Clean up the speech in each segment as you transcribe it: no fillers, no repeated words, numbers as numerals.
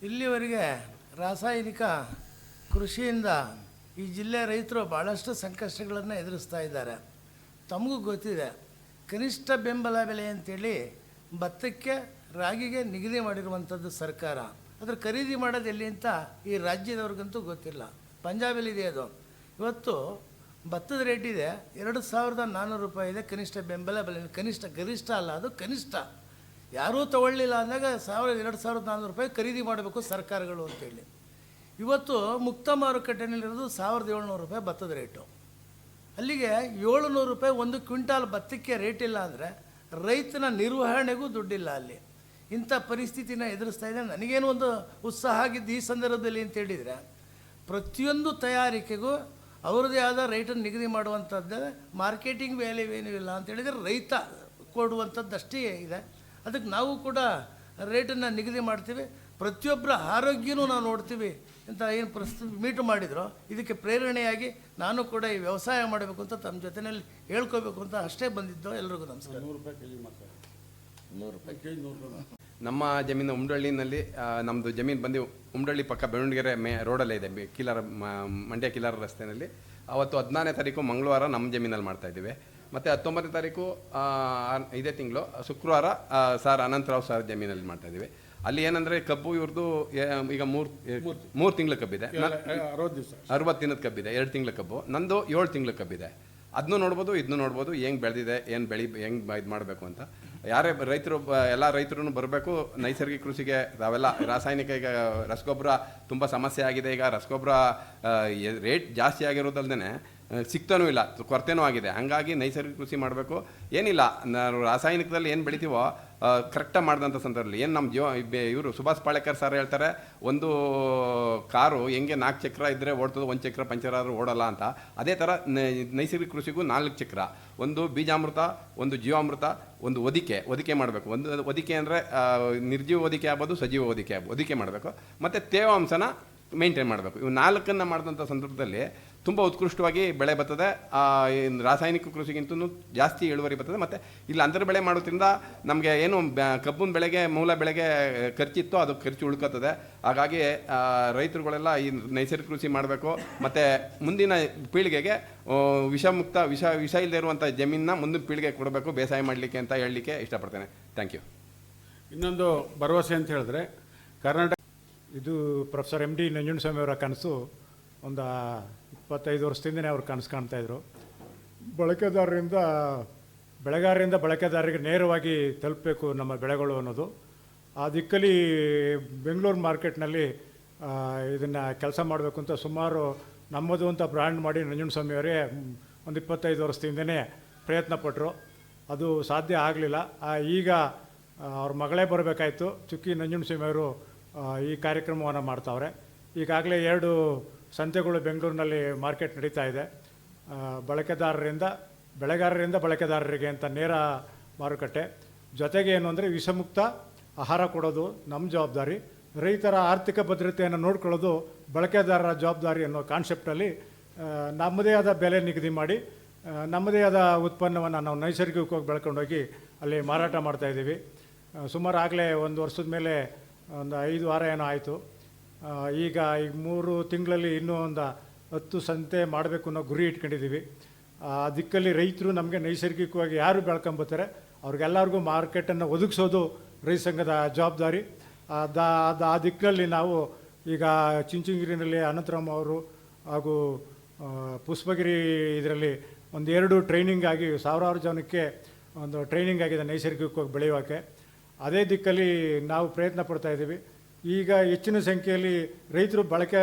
ಇಲ್ಲಿವರೆಗೆ ರಾಸಾಯನಿಕ ಕೃಷಿಯಿಂದ ಈ ಜಿಲ್ಲೆಯ ರೈತರು ಭಾಳಷ್ಟು ಸಂಕಷ್ಟಗಳನ್ನು ಎದುರಿಸ್ತಾ ಇದ್ದಾರೆ. ತಮಗೂ ಗೊತ್ತಿದೆ, ಕನಿಷ್ಠ ಬೆಂಬಲ ಬೆಲೆ ಅಂತೇಳಿ ಭತ್ತಕ್ಕೆ ರಾಗಿಗೆ ನಿಗದಿ ಮಾಡಿರುವಂಥದ್ದು ಸರ್ಕಾರ. ಅದ್ರ ಖರೀದಿ ಮಾಡೋದು ಎಲ್ಲಿ ಅಂತ ಈ ರಾಜ್ಯದವ್ರಿಗಂತೂ ಗೊತ್ತಿಲ್ಲ. ಪಂಜಾಬಲ್ಲಿದೆ ಅದು. ಇವತ್ತು ಭತ್ತದ ರೇಟ್ ಇದೆ 2400 ರೂಪಾಯಿ ಇದೆ ಕನಿಷ್ಠ ಬೆಂಬಲ ಬೆಲೆ. ಕನಿಷ್ಠ, ಗರಿಷ್ಠ ಅಲ್ಲ, ಅದು ಕನಿಷ್ಠ. ಯಾರೂ ತಗೊಳ್ಳಿಲ್ಲ ಅಂದಾಗ 2400 ರೂಪಾಯಿ ಖರೀದಿ ಮಾಡಬೇಕು ಸರ್ಕಾರಗಳು ಅಂತೇಳಿ. ಇವತ್ತು ಮುಕ್ತ ಮಾರುಕಟ್ಟೆನಲ್ಲಿರೋದು 1700 ರೂಪಾಯಿ ಭತ್ತದ ರೇಟು. ಅಲ್ಲಿಗೆ 700 ರೂಪಾಯಿ ಒಂದು ಕ್ವಿಂಟಾಲ್ ಭತ್ತಕ್ಕೆ ರೇಟ್ ಇಲ್ಲ ಅಂದರೆ ರೈತನ ನಿರ್ವಹಣೆಗೂ ದುಡ್ಡಿಲ್ಲ ಅಲ್ಲಿ. ಇಂಥ ಪರಿಸ್ಥಿತಿನ ಎದುರಿಸ್ತಾ ಇದೆ. ನನಗೇನು ಒಂದು ಉತ್ಸಾಹ ಆಗಿದ್ದು ಈ ಸಂದರ್ಭದಲ್ಲಿ ಅಂತ ಹೇಳಿದರೆ, ಪ್ರತಿಯೊಂದು ತಯಾರಿಕೆಗೂ ಅವ್ರದ್ದೇ ಆದ ರೇಟನ್ನು ನಿಗದಿ ಮಾಡುವಂಥದ್ದು, ಮಾರ್ಕೆಟಿಂಗ್ ವ್ಯಾಲ್ಯೂ ಏನೂ ಇಲ್ಲ ಅಂತೇಳಿದರೆ ರೈತ ಕೊಡುವಂಥದ್ದಷ್ಟೇ ಇದೆ. ಅದಕ್ಕೆ ನಾವು ಕೂಡ ರೇಟನ್ನು ನಿಗದಿ ಮಾಡ್ತೀವಿ. ಪ್ರತಿಯೊಬ್ಬರ ಆರೋಗ್ಯನೂ ನಾವು ನೋಡ್ತೀವಿ ಅಂತ ಏನು ಮೀಟು ಮಾಡಿದ್ರು, ಇದಕ್ಕೆ ಪ್ರೇರಣೆಯಾಗಿ ನಾನು ಕೂಡ ಈ ವ್ಯವಸಾಯ ಮಾಡಬೇಕು ಅಂತ ತಮ್ಮ ಜೊತೆಯಲ್ಲಿ ಹೇಳ್ಕೋಬೇಕು ಅಂತ ಅಷ್ಟೇ ಬಂದಿದ್ದು. ಎಲ್ರಿಗೂ ನಮಸ್ಕಾರ. 100 ರೂಪಾಯಿ ಕೆಜಿ. ನಮ್ಮ ಜಮೀನು ಉಮ್ರಳ್ಳಿನಲ್ಲಿ, ನಮ್ಮದು ಜಮೀನು ಬಂದು ಉಮ್ರಳ್ಳಿ ಪಕ್ಕ ಬೆಳ್ಳುಂಡಿಗೆರೆ ರೋಡಲ್ಲೇ ಇದೆ, ಮಂಡ್ಯ ಕಿಲಾರ ರಸ್ತೆಯಲ್ಲಿ. ಅವತ್ತು 14ನೇ ತಾರೀಕು ಮಂಗಳವಾರ ನಮ್ಮ ಜಮೀನಲ್ಲಿ ಮಾಡ್ತಾಯಿದ್ದೀವಿ. ಮತ್ತು 19ನೇ ತಾರೀಕು ಇದೇ ತಿಂಗಳು ಶುಕ್ರವಾರ ಸರ್ ಅನಂತರಾವ್ ಸರ್ ಜಮೀನಲ್ಲಿ ಮಾಡ್ತಾಯಿದ್ದೀವಿ. ಅಲ್ಲಿ ಏನಂದರೆ ಕಬ್ಬು ಇವ್ರದ್ದು ಈಗ 3 ತಿಂಗಳ ಕಬ್ಬಿದೆ, 60 ದಿನದ ಕಬ್ಬಿದೆ, 2 ತಿಂಗಳ ಕಬ್ಬು. ನಂದು 7 ತಿಂಗಳ ಕಬ್ಬಿದೆ. ಅದನ್ನೂ ನೋಡ್ಬೋದು, ಇದನ್ನೂ ನೋಡ್ಬೋದು, ಹೆಂಗೆ ಬೆಳೆದಿದೆ, ಏನು ಹೆಂಗೆ ಇದು ಮಾಡಬೇಕು ಅಂತ. ಯಾರೇ ರೈತರು, ಎಲ್ಲ ರೈತರು ಬರಬೇಕು ನೈಸರ್ಗಿಕ ಕೃಷಿಗೆ. ಅವೆಲ್ಲ ರಾಸಾಯನಿಕ, ಈಗ ರಸಗೊಬ್ಬರ ತುಂಬ ಸಮಸ್ಯೆ ಆಗಿದೆ. ಈಗ ರಸಗೊಬ್ಬರ ರೇಟ್ ಜಾಸ್ತಿ ಆಗಿರೋದಲ್ದೇ ಸಿಗ್ತಾನೂ ಇಲ್ಲ, ಕೊರತೆನೂ ಆಗಿದೆ. ಹಾಗಾಗಿ ನೈಸರ್ಗಿಕ ಕೃಷಿ ಮಾಡಬೇಕು. ಏನಿಲ್ಲ, ರಾಸಾಯನಿಕದಲ್ಲಿ ಏನು ಬೆಳಿತೀವೋ ಕರೆಕ್ಟಾಗಿ ಮಾಡಿದಂಥ ಸಂದರ್ಭದಲ್ಲಿ ಏನು ನಮ್ಮ ಇವರು ಸುಭಾಷ್ ಪಾಳೇಕರ್ ಸರ್ ಹೇಳ್ತಾರೆ, ಒಂದು ಕಾರು ಹೆಂಗೆ 4 ಚಕ್ರ ಇದ್ದರೆ ಓಡ್ತದೆ, 1 ಚಕ್ರ ಪಂಚರ್ ಆದರೂ ಓಡಲ್ಲ ಅಂತ. ಅದೇ ಥರ ನೈಸರ್ಗಿಕ ಕೃಷಿಗೂ 4 ಚಕ್ರ, ಒಂದು ಬೀಜಾಮೃತ, ಒಂದು ಜೀವಾಮೃತ, ಒಂದು ಹೊದಿಕೆ ಮಾಡಬೇಕು. ಒಂದು ಹೊದಿಕೆ ಅಂದರೆ ನಿರ್ಜೀವ ಹೊದಿಕೆ ಆಗ್ಬೋದು, ಸಜೀವ ಹೊದಿಕೆ ಮಾಡಬೇಕು. ಮತ್ತು ತೇವಾಂಶನ ಮೇಂಟೈನ್ ಮಾಡಬೇಕು. ಇವು 4ನ್ನು ಮಾಡಿದಂಥ ಸಂದರ್ಭದಲ್ಲಿ ತುಂಬ ಉತ್ಕೃಷ್ಟವಾಗಿ ಬೆಳೆ ಬರ್ತದೆ. ರಾಸಾಯನಿಕ ಕೃಷಿಗಿಂತೂ ಜಾಸ್ತಿ ಇಳುವರಿ ಬರ್ತದೆ. ಮತ್ತು ಇಲ್ಲಿ ಅಂತರ ಬೆಳೆ ಮಾಡೋದ್ರಿಂದ ನಮಗೆ ಏನು ಕಬ್ಬಿನ ಬೆಳೆಗೆ, ಮೂಲ ಬೆಳೆಗೆ ಖರ್ಚಿತ್ತು, ಅದು ಖರ್ಚು ಉಳ್ಕೋತದೆ. ಹಾಗಾಗಿ ರೈತರುಗಳೆಲ್ಲ ಈ ನೈಸರ್ಗಿಕ ಕೃಷಿ ಮಾಡಬೇಕು. ಮತ್ತು ಮುಂದಿನ ಪೀಳಿಗೆಗೆ ವಿಷ ಇಲ್ಲದೆ ಇರುವಂಥ ಜಮೀನನ್ನ ಮುಂದಿನ ಪೀಳಿಗೆ ಕೊಡಬೇಕು ಬೇಸಾಯ ಮಾಡಲಿಕ್ಕೆ ಅಂತ ಹೇಳಲಿಕ್ಕೆ ಇಷ್ಟಪಡ್ತೇನೆ. Thank you. ಇನ್ನೊಂದು ಭರವಸೆ ಅಂತ ಹೇಳಿದ್ರೆ, ಕರ್ನಾಟಕ ಇದು ಪ್ರೊಫೆಸರ್ MD ನಂಜುಂಡಸ್ವಾಮಿ ಅವರ ಕನಸು. ಒಂದು 25 ವರ್ಷದಿಂದನೇ ಅವ್ರು ಕನಸು ಕಾಣ್ತಾಯಿದ್ರು. ಬೆಳೆಗಾರರಿಂದ ಬಳಕೆದಾರರಿಗೆ ನೇರವಾಗಿ ತಲುಪಬೇಕು ನಮ್ಮ ಬೆಳೆಗಳು ಅನ್ನೋದು. ಆ ದಿಕ್ಕಲ್ಲಿ ಬೆಂಗಳೂರು ಮಾರ್ಕೆಟ್ನಲ್ಲಿ ಇದನ್ನು ಕೆಲಸ ಮಾಡಬೇಕು ಅಂತ ಸುಮಾರು ನಮ್ಮದು ಅಂತ ಬ್ರ್ಯಾಂಡ್ ಮಾಡಿ ನಂಜುಂಡಸ್ವಾಮಿ ಅವರೇ ಒಂದು 25 ವರ್ಷದಿಂದನೇ ಪ್ರಯತ್ನ ಪಟ್ಟರು. ಅದು ಸಾಧ್ಯ ಆಗಲಿಲ್ಲ. ಈಗ ಅವ್ರ ಮಗಳೇ ಬರಬೇಕಾಯ್ತು. ಚುಕ್ಕಿ ನಂಜುಂಡಸ್ವಾಮಿ ಅವರು ಈ ಕಾರ್ಯಕ್ರಮವನ್ನು ಮಾಡ್ತಾವ್ರೆ. ಈಗಾಗಲೇ 2 ಸಂತೆಗಳು ಬೆಂಗಳೂರಿನಲ್ಲಿ ಮಾರ್ಕೆಟ್ ನಡೀತಾ ಇದೆ. ಬೆಳೆಗಾರರಿಂದ ಬಳಕೆದಾರರಿಗೆ ಅಂತ ನೇರ ಮಾರುಕಟ್ಟೆ. ಜೊತೆಗೆ ಏನು ಅಂದರೆ ವಿಷಮುಕ್ತ ಆಹಾರ ಕೊಡೋದು ನಮ್ಮ ಜವಾಬ್ದಾರಿ, ರೈತರ ಆರ್ಥಿಕ ಭದ್ರತೆಯನ್ನು ನೋಡ್ಕೊಳ್ಳೋದು ಬಳಕೆದಾರರ ಜವಾಬ್ದಾರಿ ಅನ್ನೋ ಕಾನ್ಸೆಪ್ಟಲ್ಲಿ ನಮ್ಮದೇ ಆದ ಬೆಲೆ ನಿಗದಿ ಮಾಡಿ ನಮ್ಮದೇ ಆದ ಉತ್ಪನ್ನವನ್ನು ನಾವು ನೈಸರ್ಗಿಕವಾಗಿ ಬೆಳ್ಕೊಂಡೋಗಿ ಅಲ್ಲಿ ಮಾರಾಟ ಮಾಡ್ತಾಯಿದ್ದೀವಿ. ಸುಮಾರು ಆಗಲೇ 1 ವರ್ಷದ ಮೇಲೆ ಒಂದು 5 ವಾರ ಏನೋ ಆಯಿತು. ಈಗ 3 ತಿಂಗಳಲ್ಲಿ ಇನ್ನೂ ಒಂದು 10 ಸಂತೆ ಮಾಡಬೇಕು ಅನ್ನೋ ಗುರಿ ಇಟ್ಕೊಂಡಿದ್ದೀವಿ. ಆ ದಿಕ್ಕಲ್ಲಿ ರೈತರು ನಮಗೆ ನೈಸರ್ಗಿಕವಾಗಿ ಯಾರು ಬೆಳ್ಕೊಂಬತ್ತಾರೆ ಅವ್ರಿಗೆಲ್ಲರಿಗೂ ಮಾರ್ಕೆಟನ್ನು ಒದಗಿಸೋದು ರೈತ ಸಂಘದ ಜವಾಬ್ದಾರಿ. ಆ ದಿಕ್ಕಲ್ಲಿ ನಾವು ಈಗ ಚಿಂಚನಗಿರಿನಲ್ಲಿ ಅನಂತರಾಮ್ ಅವರು ಹಾಗೂ ಪುಷ್ಪಗಿರಿ ಇದರಲ್ಲಿ 1-2 ಟ್ರೈನಿಂಗ್ ಆಗಿ ಸಾವಿರಾರು ಜನಕ್ಕೆ ಒಂದು ಟ್ರೈನಿಂಗ್ ಆಗಿದೆ ನೈಸರ್ಗಿಕವಾಗಿ ಬೆಳೆಯೋಕ್ಕೆ. ಅದೇ ದಿಕ್ಕಲ್ಲಿ ನಾವು ಪ್ರಯತ್ನ ಪಡ್ತಾಯಿದ್ದೀವಿ. ಈಗ ಹೆಚ್ಚಿನ ಸಂಖ್ಯೆಯಲ್ಲಿ ರೈತರು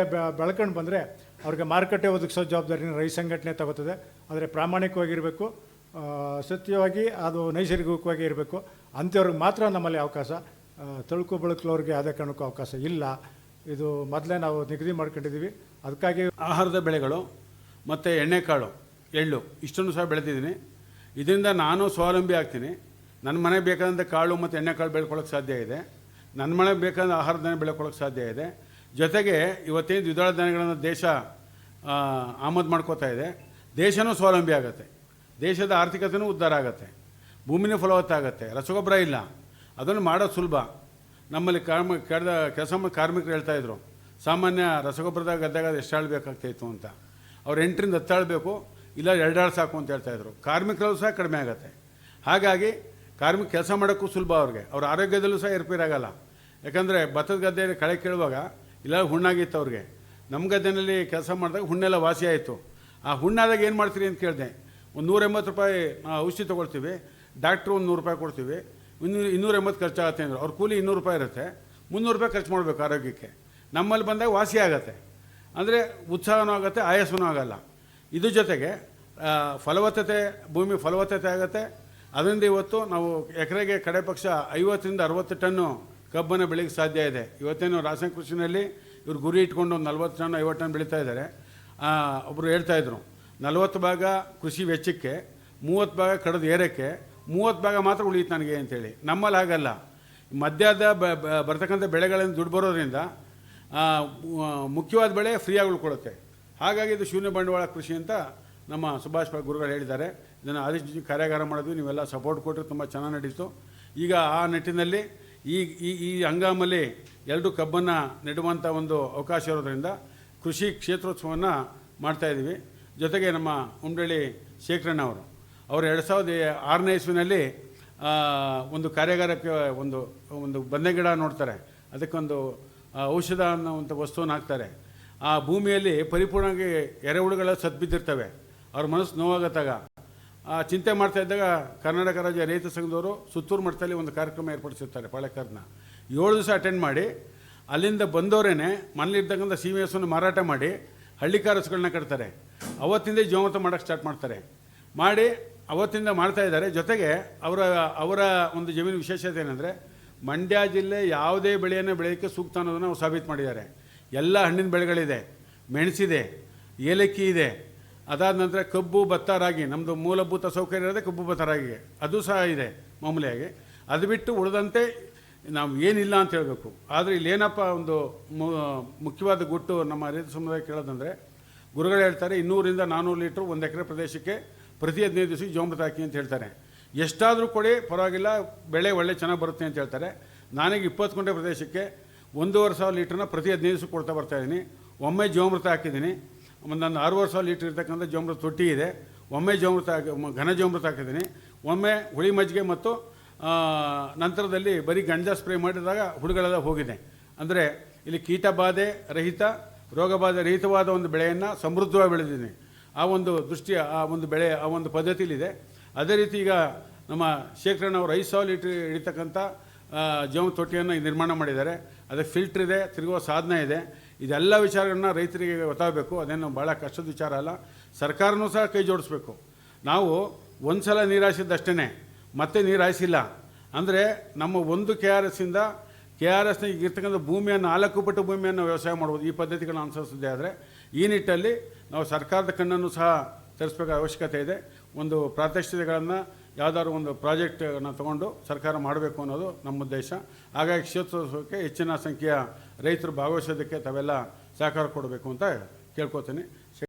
ಬೆಳ್ಕೊಂಡು ಬಂದರೆ ಅವ್ರಿಗೆ ಮಾರುಕಟ್ಟೆ ಒದಗಿಸೋ ಜವಾಬ್ದಾರಿನ ರೈತ ಸಂಘಟನೆ ತಗೋತದೆ. ಆದರೆ ಪ್ರಾಮಾಣಿಕವಾಗಿರಬೇಕು, ಸತ್ಯವಾಗಿ ಅದು ನೈಸರ್ಗಿಕವಾಗಿ ಇರಬೇಕು. ಅಂಥವ್ರಿಗೆ ಮಾತ್ರ ನಮ್ಮಲ್ಲಿ ಅವಕಾಶ. ತಳುಕು ಬಳಕಲವ್ರಿಗೆ ಯಾವುದೇ ಕಾರಣಕ್ಕೂ ಅವಕಾಶ ಇಲ್ಲ. ಇದು ಮೊದಲೇ ನಾವು ನಿಗದಿ ಮಾಡ್ಕೊಂಡಿದ್ದೀವಿ. ಅದಕ್ಕಾಗಿ ಆಹಾರದ ಬೆಳೆಗಳು ಮತ್ತು ಎಣ್ಣೆಕಾಳು, ಎಳ್ಳು ಇಷ್ಟನ್ನು ಸಹ ಬೆಳೆದಿದ್ದೀನಿ. ಇದರಿಂದ ನಾನು ಸ್ವಾವಲಂಬಿ ಆಗ್ತೀನಿ. ನನ್ನ ಮನೆಗೆ ಬೇಕಾದಂಥ ಕಾಳು ಮತ್ತು ಎಣ್ಣೆಕಾಳು ಬೆಳ್ಕೊಳ್ಳೋಕ್ಕೆ ಸಾಧ್ಯ ಇದೆ. ನನ್ನ ಮನೆಗೆ ಬೇಕಾದ ಆಹಾರ ಧಾನ್ಯ ಬೆಳ್ಕೊಳ್ಳೋಕ್ಕೆ ಸಾಧ್ಯ ಇದೆ. ಜೊತೆಗೆ ಇವತ್ತೇನು ದ್ವಿದಳ ಧಾನ್ಯಗಳನ್ನು ದೇಶ ಆಮದು ಮಾಡ್ಕೋತಾ ಇದೆ, ದೇಶನೂ ಸ್ವಾವಲಂಬಿ ಆಗುತ್ತೆ, ದೇಶದ ಆರ್ಥಿಕತೆಯೂ ಉದ್ಧಾರ ಆಗುತ್ತೆ, ಭೂಮಿನೂ ಫಲವತ್ತಾಗುತ್ತೆ. ರಸಗೊಬ್ಬರ ಇಲ್ಲ, ಅದನ್ನು ಮಾಡೋದು ಸುಲಭ. ನಮ್ಮಲ್ಲಿ ಕೆಲಸ ಕಾರ್ಮಿಕರು ಹೇಳ್ತಾಯಿದ್ರು, ಸಾಮಾನ್ಯ ರಸಗೊಬ್ಬರದ ಗದ್ದೆಗೆ ಎಷ್ಟು ಆಳು ಬೇಕಾಗ್ತಾಯಿತ್ತು ಅಂತ. ಅವ್ರು 8ರಿಂದ 10 ಆಳು ಬೇಕು, ಇಲ್ಲ 2 ಆಳು ಸಾಕು ಅಂತ ಹೇಳ್ತಾಯಿದ್ರು. ಕಾರ್ಮಿಕರಲ್ಲೂ ಸಹ ಕಡಿಮೆ ಆಗುತ್ತೆ. ಹಾಗಾಗಿ ಕಾರ್ಮಿಕ ಕೆಲಸ ಮಾಡೋಕ್ಕೂ ಸುಲಭ ಅವ್ರಿಗೆ. ಅವ್ರ ಆರೋಗ್ಯದಲ್ಲೂ ಸಹ ಏರ್ಪೇರಾಗಲ್ಲ. ಯಾಕಂದರೆ ಭತ್ತದ ಗದ್ದೆಯಲ್ಲಿ ಕಳೆ ಕೀಳುವಾಗ ಇಲ್ಲ ಹುಣ್ಣಾಗಿತ್ತು ಅವ್ರಿಗೆ. ನಮ್ಮ ಗದ್ದೆಯಲ್ಲಿ ಕೆಲಸ ಮಾಡಿದಾಗ ಹುಣ್ಣೆಲ್ಲ ವಾಸಿ ಆಯಿತು. ಆ ಹುಣ್ಣಾದಾಗ ಏನು ಮಾಡ್ತೀರಿ ಅಂತ ಕೇಳಿದೆ. ಒಂದು 180 ರೂಪಾಯಿ ಔಷಧಿ ತೊಗೊಳ್ತೀವಿ, ಡಾಕ್ಟ್ರು ಒಂದು 100 ರೂಪಾಯಿ ಕೊಡ್ತೀವಿ, 280 ಖರ್ಚಾಗತ್ತೆ ಅಂದರು. ಅವ್ರ ಕೂಲಿ 200 ರೂಪಾಯಿ ಇರುತ್ತೆ, 300 ರೂಪಾಯಿ ಖರ್ಚು ಮಾಡಬೇಕು ಆರೋಗ್ಯಕ್ಕೆ. ನಮ್ಮಲ್ಲಿ ಬಂದಾಗ ವಾಸಿ ಆಗುತ್ತೆ, ಅಂದರೆ ಉತ್ಸಾಹನೂ ಆಗುತ್ತೆ, ಆಯಾಸನೂ ಆಗಲ್ಲ. ಇದ್ರ ಜೊತೆಗೆ ಫಲವತ್ತತೆ, ಭೂಮಿ ಫಲವತ್ತತೆ ಆಗುತ್ತೆ. ಅದರಿಂದ ಇವತ್ತು ನಾವು ಎಕರೆಗೆ ಕಡೆ ಪಕ್ಷ 50ರಿಂದ 60 ಟನ್ನು ಕಬ್ಬನ್ನು ಬೆಳೆಯೋಕ್ಕೆ ಸಾಧ್ಯ ಇದೆ. ಇವತ್ತೇನು ರಾಸಾಯನಿಕ ಕೃಷಿನಲ್ಲಿ ಇವ್ರು ಗುರಿ ಇಟ್ಕೊಂಡು ಒಂದು 40 ಟನ್ 50 ಟನ್ ಬೆಳೀತಾ ಇದ್ದಾರೆ. ಒಬ್ಬರು ಹೇಳ್ತಾಯಿದ್ರು 40 ಭಾಗ ಕೃಷಿ ವೆಚ್ಚಕ್ಕೆ, 30 ಭಾಗ ಕಡದು ಏರಕ್ಕೆ, 30 ಭಾಗ ಮಾತ್ರ ಉಳಿಯುತ್ತೆ ನನಗೆ ಅಂತೇಳಿ. ನಮ್ಮಲ್ಲಿ ಹಾಗಲ್ಲ. ಮಧ್ಯದ ಬರ್ತಕ್ಕಂಥ ಬೆಳೆಗಳಿಂದ ದುಡ್ಡು ಬರೋದ್ರಿಂದ ಮುಖ್ಯವಾದ ಬೆಳೆ ಫ್ರೀಯಾಗಿ ಉಳ್ಕೊಳ್ಳುತ್ತೆ. ಹಾಗಾಗಿ ಇದು ಶೂನ್ಯ ಬಂಡವಾಳ ಕೃಷಿ ಅಂತ ನಮ್ಮ ಸುಭಾಷ್ ಗುರುಗಳು ಹೇಳಿದ್ದಾರೆ. ಇದನ್ನು ಆದಷ್ಟು ಕಾರ್ಯಾಗಾರ ಮಾಡಿದ್ವಿ, ನೀವೆಲ್ಲ ಸಪೋರ್ಟ್ ಕೊಟ್ಟರೆ ತುಂಬ ಚೆನ್ನಾಗಿ ನಡೀತು. ಈಗ ಆ ನಿಟ್ಟಿನಲ್ಲಿ ಈ ಹಂಗಾಮಲ್ಲಿ 2 ಕಬ್ಬನ್ನು ನೆಡುವಂಥ ಒಂದು ಅವಕಾಶ ಇರೋದರಿಂದ ಕೃಷಿ ಕ್ಷೇತ್ರೋತ್ಸವವನ್ನು ಮಾಡ್ತಾಯಿದ್ದೀವಿ. ಜೊತೆಗೆ ನಮ್ಮ ಉಮ್ರಳ್ಳಿ ಶೇಖರಣ್ಣ ಅವರು 2006ನೇ ಇಸ್ವಿನಲ್ಲಿ ಒಂದು ಕಾರ್ಯಾಗಾರಕ್ಕೆ ಒಂದು ಬಂದೆ ಗಿಡ ನೋಡ್ತಾರೆ, ಅದಕ್ಕೊಂದು ಔಷಧ ಅನ್ನೋವಂಥ ವಸ್ತುವನ್ನು ಹಾಕ್ತಾರೆ. ಆ ಭೂಮಿಯಲ್ಲಿ ಪರಿಪೂರ್ಣವಾಗಿ ಎರೆಹುಳುಗಳ ಸತ್ಬಿದ್ದಿರ್ತವೆ. ಅವ್ರ ಮನಸ್ಸು ನೋವಾಗತ್ತಾಗ ಚಿಂತೆ ಮಾಡ್ತಾ ಇದ್ದಾಗ ಕರ್ನಾಟಕ ರಾಜ್ಯ ರೈತ ಸಂಘದವರು ಸುತ್ತೂರು ಮಟ್ಟದಲ್ಲಿ ಒಂದು ಕಾರ್ಯಕ್ರಮ ಏರ್ಪಡಿಸಿರ್ತಾರೆ. ಪಾಳೆಕರ್ನ 7 ದಿವಸ ಅಟೆಂಡ್ ಮಾಡಿ, ಅಲ್ಲಿಂದ ಬಂದವರೇ ಮನೇಲಿರ್ತಕ್ಕಂಥ ಸೀಮೆಹಸುವನ್ನು ಮಾರಾಟ ಮಾಡಿ ಹಳ್ಳಿ ಕಾರಸುಗಳನ್ನ ಕಟ್ತಾರೆ. ಅವತ್ತಿಂದ ಜೀವಮತ ಮಾಡೋಕ್ಕೆ ಸ್ಟಾರ್ಟ್ ಮಾಡಿ ಅವತ್ತಿಂದ ಮಾಡ್ತಾಯಿದ್ದಾರೆ. ಜೊತೆಗೆ ಅವರ ಒಂದು ಜಮೀನು ವಿಶೇಷತೆ ಏನಂದರೆ, ಮಂಡ್ಯ ಜಿಲ್ಲೆ ಯಾವುದೇ ಬೆಳೆಯನ್ನು ಬೆಳೆಯೋಕ್ಕೆ ಸೂಕ್ತ ಅನ್ನೋದನ್ನು ಅವ್ರು ಸಾಬೀತು ಮಾಡಿದ್ದಾರೆ. ಎಲ್ಲ ಹಣ್ಣಿನ ಬೆಳೆಗಳಿದೆ, ಮೆಣಸಿದೆ, ಏಲಕ್ಕಿ ಇದೆ. ಅದಾದ ನಂತರ ಕಬ್ಬು, ಭತ್ತ, ರಾಗಿ, ನಮ್ಮದು ಮೂಲಭೂತ ಸೌಕರ್ಯ ಇರೋದೇ ಕಬ್ಬು, ಭತ್ತ, ರಾಗಿಗೆ, ಅದು ಸಹ ಇದೆ ಮಾಮೂಲಿಯಾಗಿ. ಅದು ಬಿಟ್ಟು ಉಳಿದಂತೆ ನಾವು ಏನಿಲ್ಲ ಅಂತ ಹೇಳಬೇಕು. ಆದರೆ ಇಲ್ಲೇನಪ್ಪ ಒಂದು ಮುಖ್ಯವಾದ ಗುಟ್ಟು ನಮ್ಮ ರೈತ ಸಮುದಾಯ ಕೇಳೋದಂದರೆ, ಗುರುಗಳು ಹೇಳ್ತಾರೆ 200ರಿಂದ 400 ಲೀಟ್ರ್ 1 ಎಕರೆ ಪ್ರದೇಶಕ್ಕೆ ಪ್ರತಿ 15 ದಿವಸಕ್ಕೆ ಜೀವಾಮೃತ ಹಾಕಿ ಅಂತ ಹೇಳ್ತಾರೆ. ಎಷ್ಟಾದರೂ ಕೊಡಿ ಪರವಾಗಿಲ್ಲ, ಬೆಳೆ ಒಳ್ಳೆ ಚೆನ್ನಾಗಿ ಬರುತ್ತೆ ಅಂತ ಹೇಳ್ತಾರೆ. ನಾನೀಗ 20 ಗುಂಟೆ ಪ್ರದೇಶಕ್ಕೆ 1,500 ಲೀಟ್ರನ್ನ ಪ್ರತಿ 15 ದಿವಸಕ್ಕೆ ಕೊಡ್ತಾ ಬರ್ತಾಯಿದ್ದೀನಿ. ಒಮ್ಮೆ ಜೀವಾಮೃತ ಹಾಕಿದ್ದೀನಿ. ಒಂದು 6,500 ಲೀಟ್ರ್ ಇರ್ತಕ್ಕಂಥ ಜೀವಾಮೃತ ತೊಟ್ಟಿ ಇದೆ. ಒಮ್ಮೆ ಘನ ಜೀವಾಮೃತ ಹಾಕಿದ್ದೀನಿ. ಒಮ್ಮೆ ಹುಳಿ ಮಜ್ಜಿಗೆ ಮತ್ತು ನಂತರದಲ್ಲಿ ಬರೀ ಗಂಜಾ ಸ್ಪ್ರೇ ಮಾಡಿದಾಗ ಹುಳುಗಳೆಲ್ಲ ಹೋಗಿದೆ. ಅಂದರೆ ಇಲ್ಲಿ ಕೀಟ ಬಾಧೆ ರಹಿತ, ರೋಗ ಬಾಧೆ ರಹಿತವಾದ ಒಂದು ಬೆಳೆಯನ್ನು ಸಮೃದ್ಧವಾಗಿ ಬೆಳೆದಿದ್ದೀನಿ. ಆ ಒಂದು ದೃಷ್ಟಿಯ ಆ ಒಂದು ಬೆಳೆ ಆ ಒಂದು ಪದ್ಧತಿಲಿದೆ. ಅದೇ ರೀತಿ ಈಗ ನಮ್ಮ ಶೇಖರಣ್ಣವರು 5,000 ಲೀಟ್ರ್ ಹಿಡಿತಕ್ಕಂಥ ಜೀವನ ತೊಟ್ಟಿಯನ್ನು ನಿರ್ಮಾಣ ಮಾಡಿದ್ದಾರೆ. ಅದಕ್ಕೆ ಫಿಲ್ಟ್ರ್ ಇದೆ, ತಿರುಗುವ ಸಾಧನ ಇದೆ. ಇದೆಲ್ಲ ವಿಚಾರಗಳನ್ನ ರೈತರಿಗೆ ಗೊತ್ತಾಗಬೇಕು. ಅದೇನು ಭಾಳ ಕಷ್ಟದ ವಿಚಾರ ಅಲ್ಲ. ಸರ್ಕಾರನೂ ಸಹ ಕೈ ಜೋಡಿಸ್ಬೇಕು. ನಾವು ಒಂದು ಸಲ ನೀರು ಹಾಯಿಸಿದ್ದಷ್ಟೇ, ಮತ್ತೆ ನೀರು ಹಾಯಿಸಿಲ್ಲ ಅಂದರೆ ನಮ್ಮ ಒಂದು KRSನಿಂದ ಈಗ ಇರ್ತಕ್ಕಂಥ ಭೂಮಿಯನ್ನು 4 ಪಟ್ಟು ಭೂಮಿಯನ್ನು ವ್ಯವಸಾಯ ಮಾಡ್ಬೋದು ಈ ಪದ್ಧತಿಗಳನ್ನ ಅನುಸರಿಸಿದೆ. ಆದರೆ ಈ ನಿಟ್ಟಲ್ಲಿ ನಾವು ಸರ್ಕಾರದ ಕಣ್ಣನ್ನು ಸಹ ತರಿಸಬೇಕಾದ ಅವಶ್ಯಕತೆ ಇದೆ. ಒಂದು ಪ್ರಾತ್ಯಕ್ಷಿತೆಗಳನ್ನು ಯಾವುದಾದ್ರು ಒಂದು ಪ್ರಾಜೆಕ್ಟನ್ನು ತೊಗೊಂಡು ಸರ್ಕಾರ ಮಾಡಬೇಕು ಅನ್ನೋದು ನಮ್ಮ ಉದ್ದೇಶ. ಹಾಗಾಗಿ ಕ್ಷೇತ್ರೋತ್ಸವಕ್ಕೆ ಹೆಚ್ಚಿನ ಸಂಖ್ಯೆಯ ರೈತರು ಭಾಗವಹಿಸೋದಕ್ಕೆ ತಾವೆಲ್ಲ ಸಹಕಾರ ಕೊಡಬೇಕು ಅಂತ ಕೇಳ್ಕೊತೀನಿ.